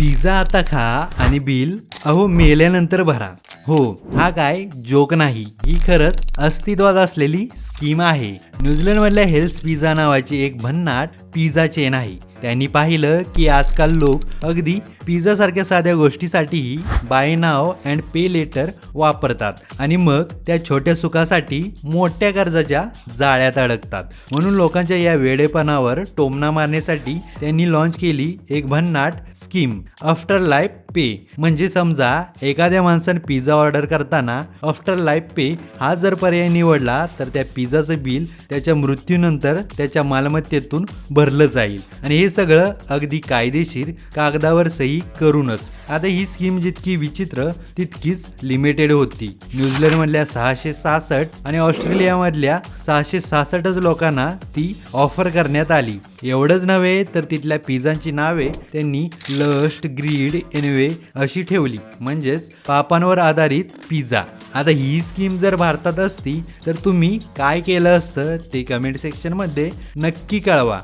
Pizza आता खा आणि बिल अहो मेल्यानंतर भरा. हो, हा काय जोक नाही, ही खरंच अस्तित्वात असलेली स्कीम आहे. न्यूझीलंडमधल्या हेल्स पिझ्झा नावाची एक भन्नाट पिझ्झा चेन आहे. त्यांनी पाहिलं की आजकाल लोक अगदी पिझ्झा सारख्या साध्या गोष्टीसाठीही buy now and pay later वापरतात आणि मग त्या छोट्या सुखासाठी मोठ्या कर्जाच्या जाळ्यात अडकतात. म्हणून लोकांच्या या वेडेपणावर टोमणा मारण्यासाठी त्यांनी लॉन्च केली एक भन्नाट स्कीम, आफ्टर लाईफ पे. म्हणजे समजा एखाद्या माणसाने पिझ्झा ऑर्डर करताना आफ्टर लाईफ पे हा जर पर्याय निवडला तर त्या पिझ्झाचं बिल त्याच्या मृत्यूनंतर त्याच्या मालमत्तेतून भरलं जाईल आणि हे सगळं अगदी कायदेशीर कागदावर सही करूनच. आता ही स्कीम जितकी विचित्र तितकीच लिमिटेड होती. न्यूझीलंडमधल्या 666 आणि ऑस्ट्रेलियामधल्या 666च लोकांना ती ऑफर करण्यात आली. एवढंच नव्हे तर तिथल्या पिझ्झांची नावे त्यांनी लस्ट, ग्रीड, एनवे अशी ठेवली, म्हणजेच पापांवर आधारित पिझ्झा. आता ही स्कीम जर भारतात असती तर तुम्ही काय केलं असतं ते कमेंट सेक्शनमध्ये नक्की कळवा.